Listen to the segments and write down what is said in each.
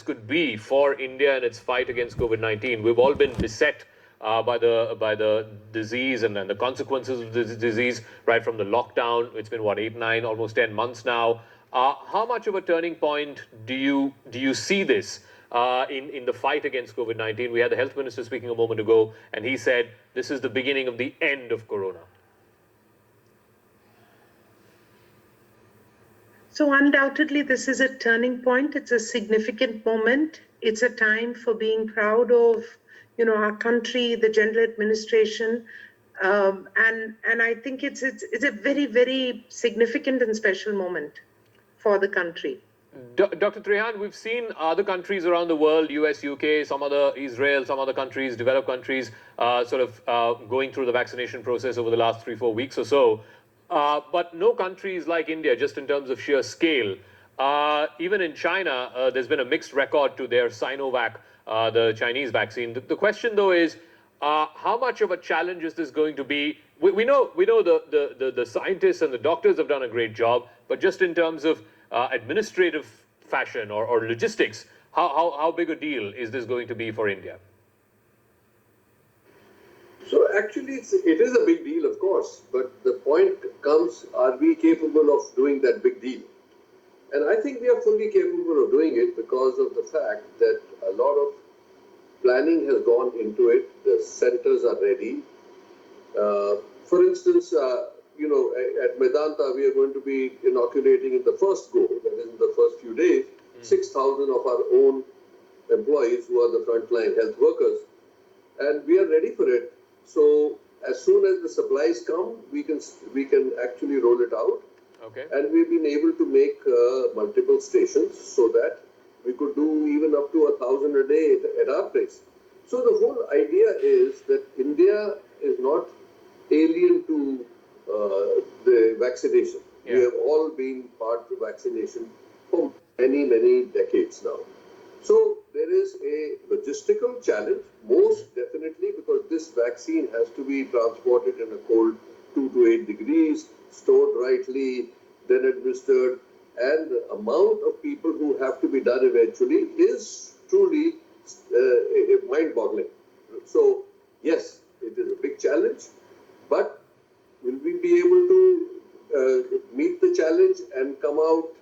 could be for India in its fight against COVID-19. We've all been beset by the disease and the consequences of the disease, right from the lockdown. It's been what, 8, 9, almost 10 months now. How much of a turning point do you see this in the fight against COVID-19? We had the health minister speaking a moment ago, and he said this is the beginning of the end of corona. So undoubtedly, this is a turning point. It's a significant moment. It's a time for being proud of, our country, the general administration, and I think it's a very, very significant and special moment for the country. Dr. Trehan, we've seen other countries around the world, US, UK, Israel, some other countries, developed countries, going through the vaccination process over the last 3-4 weeks or so. But no countries like India, just in terms of sheer scale. Even in China, there's been a mixed record to their Sinovac, the Chinese vaccine. The question, though, is how much of a challenge is this going to be? We know the scientists and the doctors have done a great job, but just in terms of administrative fashion or logistics, how big a deal is this going to be for India? So actually, it is a big deal, of course, but the point comes, are we capable of doing that big deal? And I think we are fully capable of doing it because of the fact that a lot of planning has gone into it. The centers are ready. For instance, at Medanta, we are going to be inoculating in the first go, that is in the first few days, 6,000 of our own employees who are the frontline health workers. And we are ready for it. So as soon as the supplies come, we can actually roll it out. Okay. And we've been able to make multiple stations so that we could do even up to 1,000 a day at our place. So the whole idea is that India is not alien to the vaccination. Yeah. We have all been part of vaccination for many, many decades now. So there is a logistical challenge, most definitely, because this vaccine has to be transported in a cold 2 to 8 degrees, stored rightly, then administered, and the amount of people who have to be done eventually is truly mind-boggling. So yes, it is a big challenge, but will we be able to meet the challenge and come out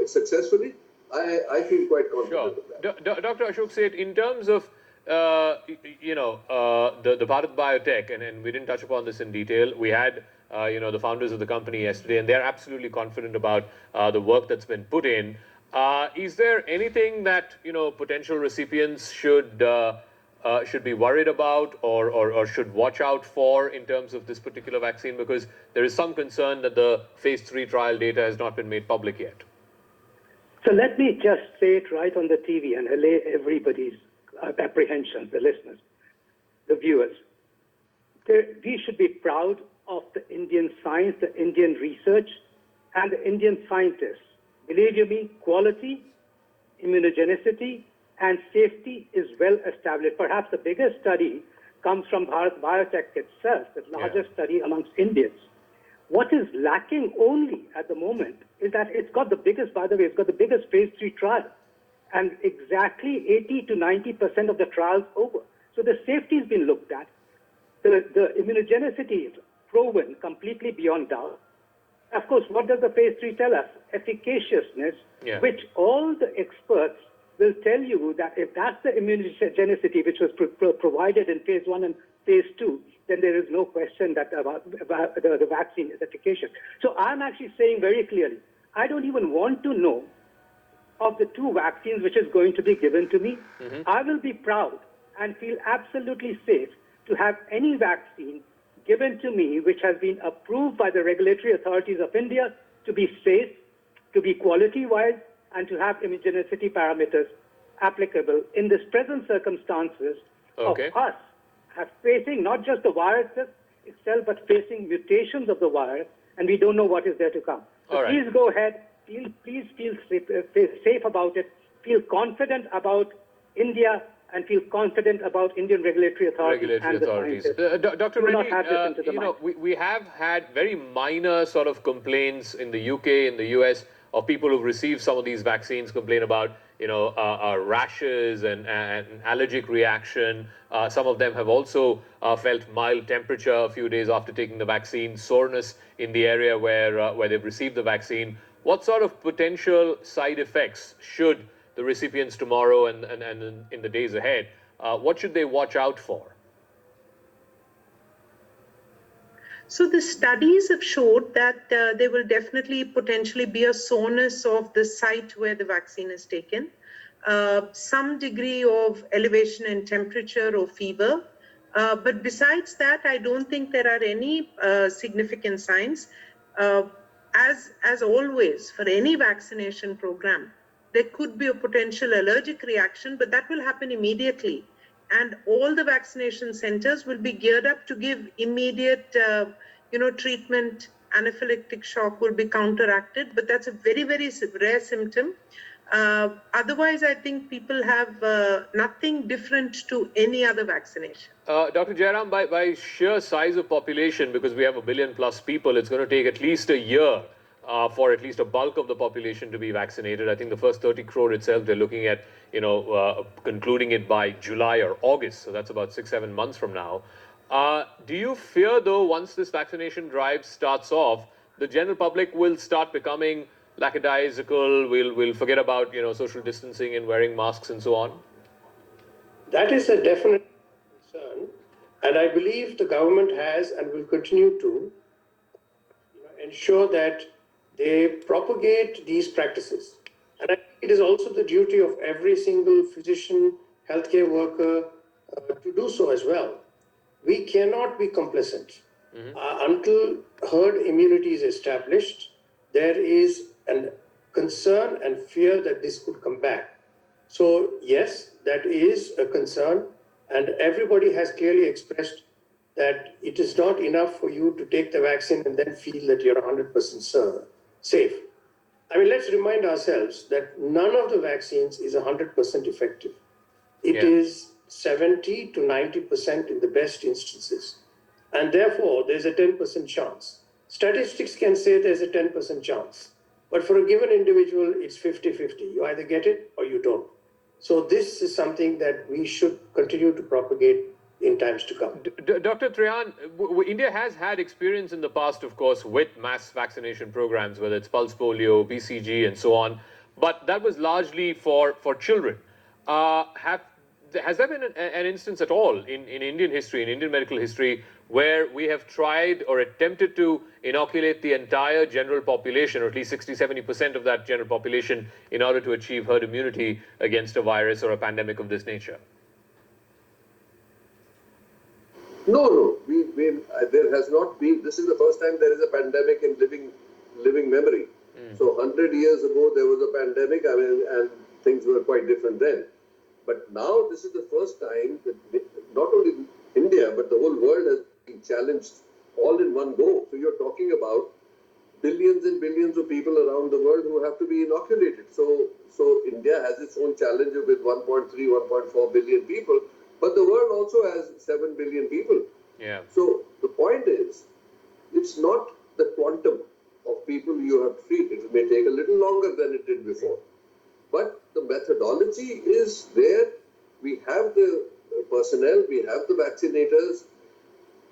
successfully? I feel quite confident of that. Dr. Ashok Seth, in terms of the Bharat Biotech, and we didn't touch upon this in detail, we had the founders of the company yesterday, and they're absolutely confident about the work that's been put in. Is there anything that potential recipients should be worried about or should watch out for in terms of this particular vaccine? Because there is some concern that the phase 3 trial data has not been made public yet. So let me just say it right on the TV and allay everybody's apprehension, the listeners, the viewers. We should be proud of the Indian science, the Indian research, and the Indian scientists. Believe you me, quality, immunogenicity, and safety is well established. Perhaps the biggest study comes from Bharat Biotech itself, the largest study amongst Indians. What is lacking only at the moment is that it's got the biggest, by the way, it's got the biggest phase 3 trial. And exactly 80 to 90% of the trials over. So the safety has been looked at. The immunogenicity is proven completely beyond doubt. Of course, what does the phase 3 tell us? Efficaciousness, which all the experts will tell you that if that's the immunogenicity which was provided in phase 1 and phase 2, then there is no question that the vaccine is efficacious. So I'm actually saying very clearly, I don't even want to know of the 2 vaccines which is going to be given to me. I will be proud and feel absolutely safe to have any vaccine given to me which has been approved by the regulatory authorities of India to be safe, to be quality-wise, and to have immunogenicity parameters applicable in this present circumstances of us facing not just the virus itself, but facing mutations of the virus, and we don't know what is there to come. So please go ahead. Please feel safe about it. Feel confident about India, and feel confident about Indian regulatory authorities. Dr. Reddy, we have had very minor complaints in the UK, in the US, of people who've received some of these vaccines complain about rashes and allergic reaction. Some of them have also felt mild temperature a few days after taking the vaccine, soreness in the area where they've received the vaccine. What sort of potential side effects should the recipients tomorrow and in the days ahead, what should they watch out for? So the studies have showed that there will definitely potentially be a soreness of the site where the vaccine is taken, some degree of elevation in temperature or fever. But besides that, I don't think there are any significant signs. As always, for any vaccination program, there could be a potential allergic reaction, but that will happen immediately. And all the vaccination centers will be geared up to give immediate, treatment. Anaphylactic shock will be counteracted, but that's a very, very rare symptom. Otherwise, I think people have nothing different to any other vaccination. Dr. Jairam, by sheer size of population, because we have 1 billion plus people, it's going to take at least a year for at least a bulk of the population to be vaccinated. I think the first 30 crore itself, they're looking at, concluding it by July or August. So that's about 6-7 months from now. Do you fear, though, once this vaccination drive starts off, the general public will start becoming lackadaisical, will forget about, social distancing and wearing masks and so on? That is a definite concern. And I believe the government has and will continue to ensure that they propagate these practices. And I think it is also the duty of every single physician, healthcare worker to do so as well. We cannot be complacent. Until herd immunity is established, there is a concern and fear that this could come back. So yes, that is a concern, and everybody has clearly expressed that it is not enough for you to take the vaccine and then feel that you're 100% safe. I mean, let's remind ourselves that none of the vaccines is 100% effective. It is 70 to 90% in the best instances. And therefore, there's a 10% chance. Statistics can say there's a 10% chance. But for a given individual, it's 50-50. You either get it or you don't. So this is something that we should continue to propagate in times to come. Dr. Trehan, India has had experience in the past, of course, with mass vaccination programs, whether it's pulse polio, BCG, and so on. But that was largely for children. Has there been an instance at all in Indian history, in Indian medical history, where we have tried or attempted to inoculate the entire general population, or at least 60-70% of that general population, in order to achieve herd immunity against a virus or a pandemic of this nature? No. There has not been. This is the first time there is a pandemic in living memory. So 100 years ago there was a pandemic. I mean, and things were quite different then. But now this is the first time that not only India but the whole world has been challenged all in one go. So you're talking about billions and billions of people around the world who have to be inoculated. So India has its own challenge with 1.3, 1.4 billion people. But the world also has 7 billion people. Yeah. So the point is, it's not the quantum of people you have to treat. It may take a little longer than it did before. But the methodology is there. We have the personnel, we have the vaccinators,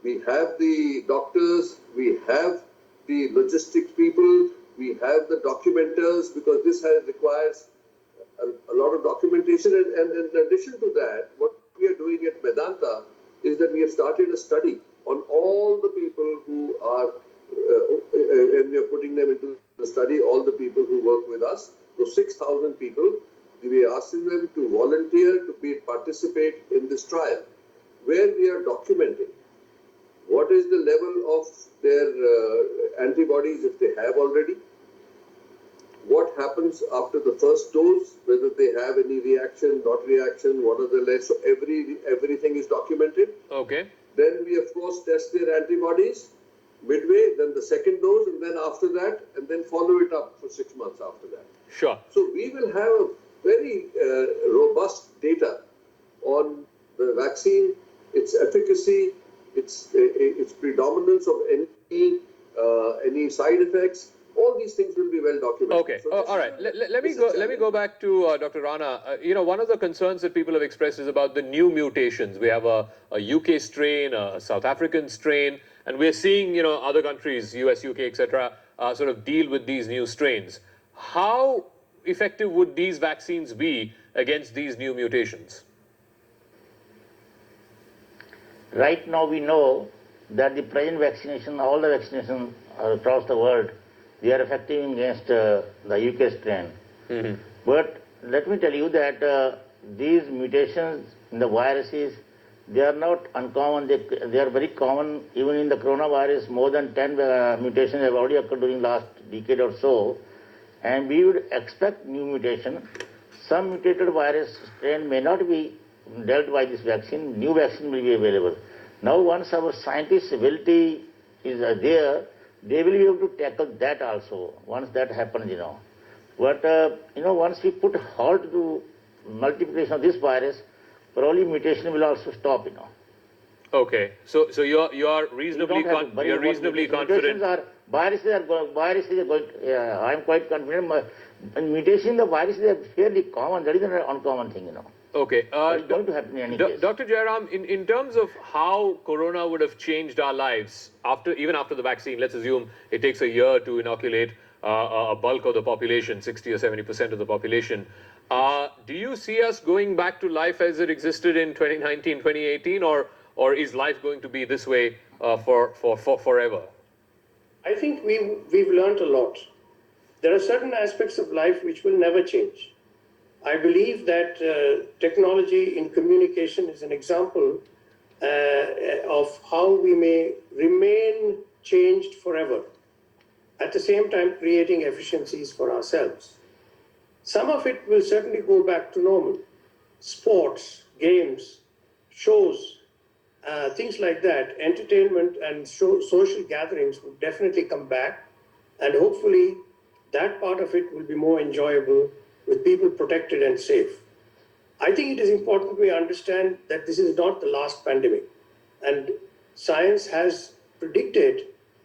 we have the doctors, we have the logistics people, we have the documenters, because this requires a lot of documentation. And in addition to that, what we are doing at Medanta is that we have started a study on all the people who are, and we are putting them into the study, all the people who work with us. So 6,000 people, we are asking them to volunteer to participate in this trial, where we are documenting what is the level of their antibodies if they have already, what happens after the first dose, whether they have any reaction, not reaction, what are the levels. So everything is documented. Okay. Then we of course test their antibodies midway, then the second dose, and then after that, and then follow it up for 6 months after that. Sure. So we will have a very robust data on the vaccine, its efficacy, its predominance of any side effects. All these things will be very well documented. Okay. So All right. Let me go. Let me go back to Dr. Rana. One of the concerns that people have expressed is about the new mutations. We have a UK strain, a South African strain, and we're seeing other countries, US, UK, etc., sort of deal with these new strains. How effective would these vaccines be against these new mutations? Right now we know that the present vaccination, all the vaccination across the world, they are effective against the UK strain. Mm-hmm. But let me tell you that these mutations in the viruses, they are not uncommon. They are very common. Even in the coronavirus, more than 10 mutations have already occurred during last decade or so. And we would expect new mutation. Some mutated virus strain may not be dealt by this vaccine. New vaccine will be available. Now, once our scientists' ability is there, they will be able to tackle that also. Once that happens, But once we put halt to multiplication of this virus, probably mutation will also stop. Okay. So you're reasonably confident. Viruses are going. I'm quite confident. Mutation the viruses are fairly common. That is an uncommon thing. Okay. It's going to happen in any case. Dr. Jairam, in terms of how corona would have changed our lives even after the vaccine, let's assume it takes a year to inoculate a bulk of the population, 60 or 70% of the population. Do you see us going back to life as it existed in 2019, 2018, or is life going to be this way for forever? I think we've learned a lot. There are certain aspects of life which will never change. I believe that technology in communication is an example of how we may remain changed forever, at the same time creating efficiencies for ourselves. Some of it will certainly go back to normal. Sports, games, shows, things like that, entertainment and social gatherings will definitely come back, and hopefully that part of it will be more enjoyable with people protected and safe. I think it is important we understand that this is not the last pandemic, and science has predicted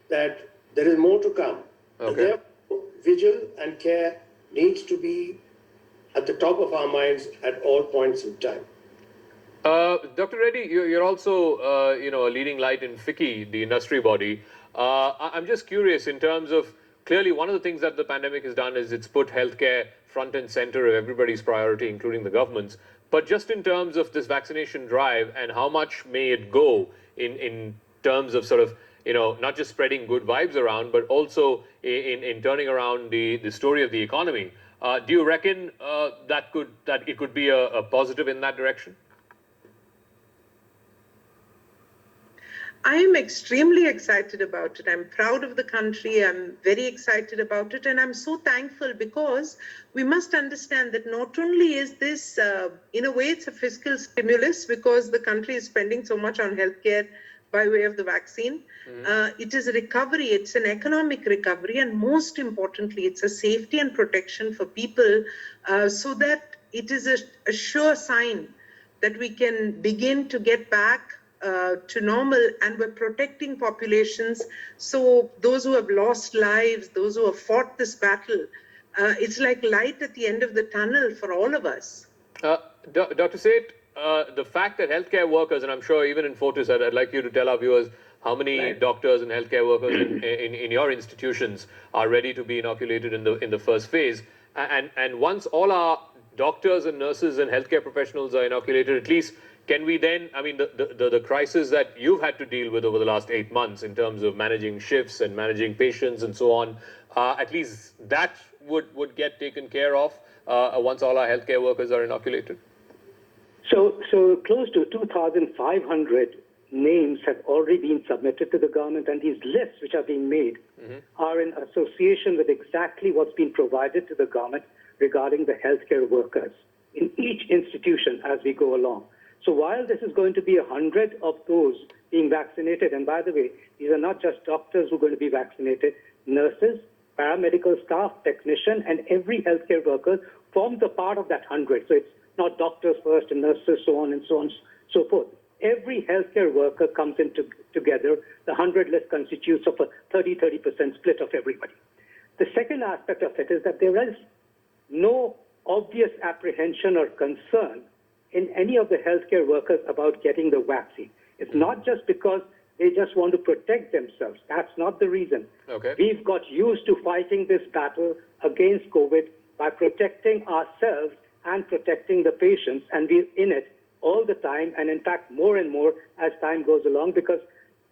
that there is more to come. Okay. And therefore, vigil and care needs to be at the top of our minds at all points in time. Dr. Reddy, you're also a leading light in FICCI, the industry body. I'm just curious in terms of, clearly one of the things that the pandemic has done is it's put healthcare front and center of everybody's priority, including the government's. But just in terms of this vaccination drive and how much may it go in terms of sort of, not just spreading good vibes around, but also in turning around the story of the economy. Do you reckon that it could be a positive in that direction? I am extremely excited about it. I'm proud of the country. I'm very excited about it. And I'm so thankful because we must understand that not only is this, in a way, it's a fiscal stimulus because the country is spending so much on healthcare by way of the vaccine. Mm-hmm. It is a recovery. It's an economic recovery. And most importantly, it's a safety and protection for people so that it is a sure sign that we can begin to get back to normal, and we're protecting populations. So those who have lost lives, those who have fought this battle, it's like light at the end of the tunnel for all of us. Dr. Seth, the fact that healthcare workers, and I'm sure even in Fortis, I'd like you to tell our viewers how many doctors and healthcare workers in your institutions are ready to be inoculated in the first phase. And once all our doctors and nurses and healthcare professionals are inoculated, at least can we then, the crisis that you've had to deal with over the last 8 months in terms of managing shifts and managing patients and so on, at least that would get taken care of once all our healthcare workers are inoculated? So close to 2,500 names have already been submitted to the government, and these lists which are being made are in association with exactly what's been provided to the government regarding the healthcare workers in each institution as we go along. So while this is going to be 100 of those being vaccinated, and by the way, these are not just doctors who are going to be vaccinated, nurses, paramedical staff, technician, and every healthcare worker forms a part of that 100. So it's not doctors first and nurses, so on and so on, so forth. Every healthcare worker comes in together. The 100 list constitutes of a 30% split of everybody. The second aspect of it is that there is no obvious apprehension or concern in any of the healthcare workers about getting the vaccine. It's not just because they just want to protect themselves. That's not the reason. Okay. We've got used to fighting this battle against COVID by protecting ourselves and protecting the patients, and we're in it all the time, and in fact more and more as time goes along, because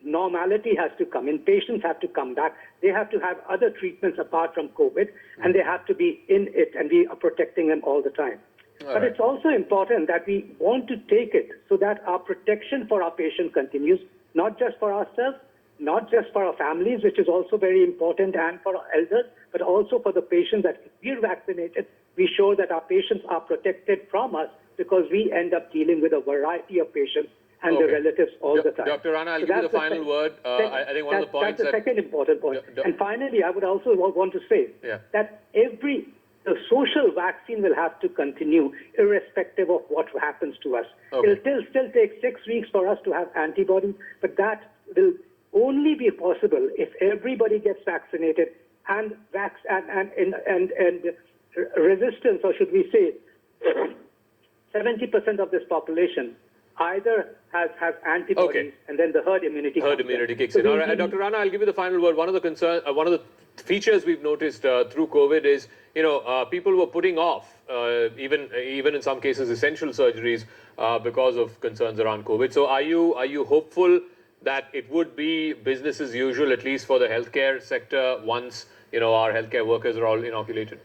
normality has to come in. Patients have to come back. They have to have other treatments apart from COVID, and they have to be in it, and we are protecting them all the time. But it's also important that we want to take it so that our protection for our patient continues, not just for ourselves, not just for our families, which is also very important, and for our elders, but also for the patients, that if we're vaccinated, we show that our patients are protected from us, because we end up dealing with a variety of patients and their relatives all the time. Dr. Rana, I'll give you the final word. I think one of the points that's the second important point. And finally, I would also want to say that the social vaccine will have to continue irrespective of what happens to us. Okay. It'll still take 6 weeks for us to have antibodies, but that will only be possible if everybody gets vaccinated, and resistance, or should we say 70% of this population either has antibodies, and then the herd immunity kicks in. All right, Dr. Rana, I'll give you the final word. One of the features we've noticed through COVID is, people were putting off, even in some cases, essential surgeries because of concerns around COVID. So are you hopeful that it would be business as usual, at least for the healthcare sector, once our healthcare workers are all inoculated?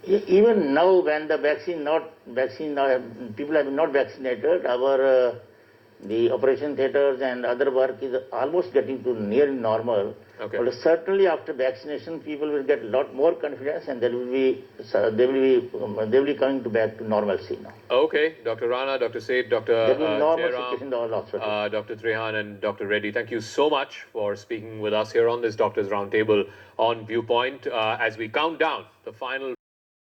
Even now, when the people are not vaccinated, the operation theaters and other work is almost getting to near normal. Okay. But certainly after vaccination, people will get a lot more confidence, and they will be coming back to normalcy now. Okay, Dr. Rana, Dr. Seth, Dr. There will be normal Jairam, situation in the hospital. Dr. Trehan, and Dr. Reddy, thank you so much for speaking with us here on this Doctors Roundtable on Viewpoint as we count down the final